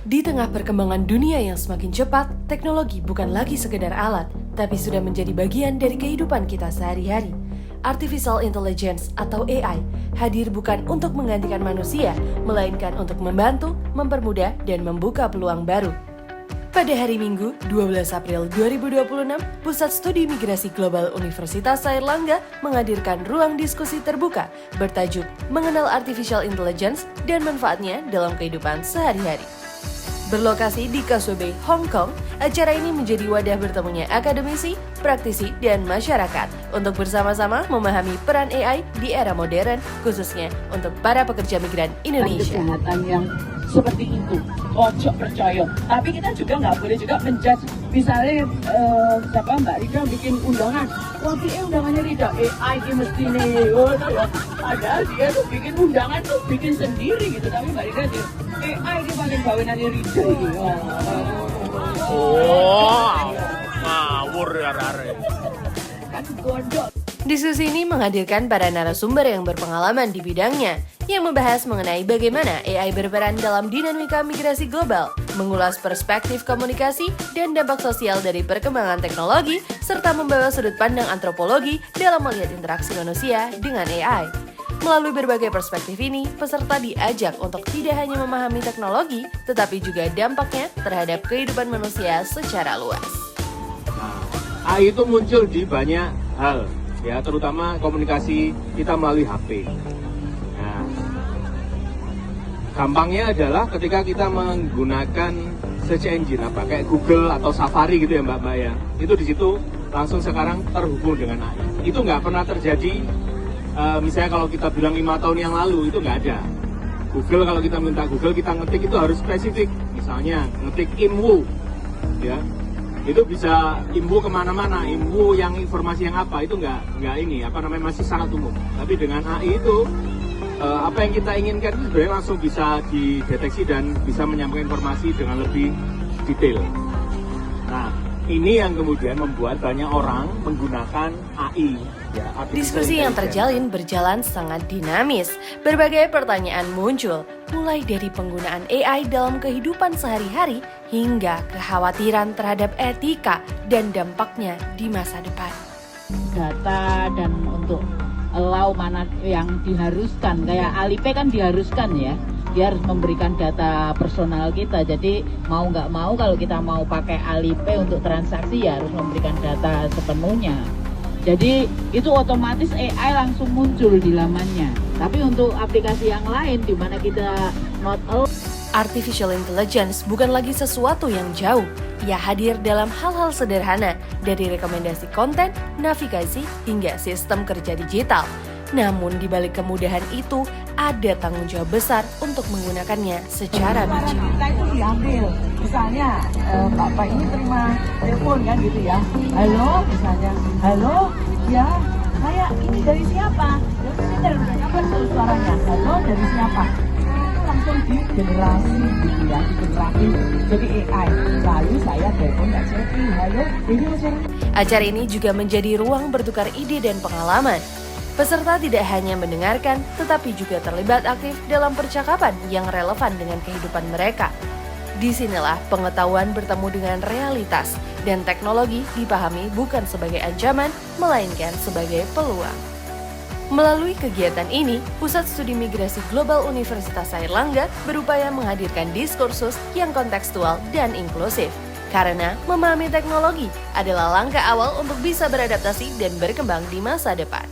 Di tengah perkembangan dunia yang semakin cepat, teknologi bukan lagi sekedar alat, tapi sudah menjadi bagian dari kehidupan kita sehari-hari. Artificial Intelligence atau AI hadir bukan untuk menggantikan manusia, melainkan untuk membantu, mempermudah, dan membuka peluang baru. Pada hari Minggu, 12 April 2026, Pusat Studi Migrasi Global Universitas Airlangga menghadirkan ruang diskusi terbuka bertajuk Mengenal Artificial Intelligence dan Manfaatnya dalam Kehidupan Sehari-hari. Berlokasi di Causeway Bay, Hong Kong, acara ini menjadi wadah bertemunya akademisi, praktisi, dan masyarakat untuk bersama-sama memahami peran AI di era modern, khususnya untuk para pekerja migran Indonesia. Kejahatan yang seperti itu, ojo percaya. Tapi kita juga nggak boleh juga menjudge. Misalnya Mbak Rida bikin undangan, wah undangannya Rida AI ini mesti nih, padahal dia tuh bikin undangan tuh bikin sendiri gitu. Tapi Mbak Rida dia AI ini paling bawaannya Rida ini. Ngawur ya. Kan gondok. Diskusi ini menghadirkan para narasumber yang berpengalaman di bidangnya, yang membahas mengenai bagaimana AI berperan dalam dinamika migrasi global, mengulas perspektif komunikasi dan dampak sosial dari perkembangan teknologi, serta membawa sudut pandang antropologi dalam melihat interaksi manusia dengan AI. Melalui berbagai perspektif ini, peserta diajak untuk tidak hanya memahami teknologi, tetapi juga dampaknya terhadap kehidupan manusia secara luas. AI itu muncul di banyak hal, ya, terutama komunikasi kita melalui HP. Nah, gampangnya adalah ketika kita menggunakan search engine kayak Google atau Safari gitu ya Mbak ya, itu di situ langsung sekarang terhubung dengan AI. Itu nggak pernah terjadi. Misalnya kalau kita bilang 5 tahun yang lalu itu nggak ada. Google, kalau kita minta Google kita ngetik itu harus spesifik. Misalnya ngetik IMWU, ya, itu bisa IMWU kemana-mana. IMWU yang informasi yang apa itu nggak ini masih sangat umum. Tapi dengan AI itu apa yang kita inginkan itu sebenarnya langsung bisa dideteksi dan bisa menyampaikan informasi dengan lebih detail. Nah, ini yang kemudian membuat banyak orang menggunakan AI. Ya, diskusi yang terjalin berjalan sangat dinamis. Berbagai pertanyaan muncul, mulai dari penggunaan AI dalam kehidupan sehari-hari hingga kekhawatiran terhadap etika dan dampaknya di masa depan. Data dan untuk allow mana yang diharuskan, kayak Alipay kan diharuskan ya, dia harus memberikan data personal kita. Jadi mau nggak mau kalau kita mau pakai Alipay untuk transaksi ya harus memberikan data sepenuhnya. Jadi itu otomatis AI langsung muncul di lamannya. Tapi untuk aplikasi yang lain di mana kita not allow, Artificial Intelligence bukan lagi sesuatu yang jauh. Ia hadir dalam hal-hal sederhana, dari rekomendasi konten, navigasi, hingga sistem kerja digital. Namun di balik kemudahan itu, ada tanggung jawab besar untuk menggunakannya secara bijak. Kita itu diambil, misalnya Bapak ini terima telepon kan gitu ya. Halo, misalnya, halo, ya, kayak ini dari siapa? Ini dari siapa suaranya? Halo, dari siapa? Langsung digenerasi gitu ya, digenerasi jadi AI. Lalu saya telepon Mbak Cepi, halo, ini suara. Acara ini juga menjadi ruang bertukar ide dan pengalaman. Peserta tidak hanya mendengarkan, tetapi juga terlibat aktif dalam percakapan yang relevan dengan kehidupan mereka. Disinilah pengetahuan bertemu dengan realitas, dan teknologi dipahami bukan sebagai ancaman, melainkan sebagai peluang. Melalui kegiatan ini, Pusat Studi Migrasi Global Universitas Airlangga berupaya menghadirkan diskursus yang kontekstual dan inklusif. Karena memahami teknologi adalah langkah awal untuk bisa beradaptasi dan berkembang di masa depan.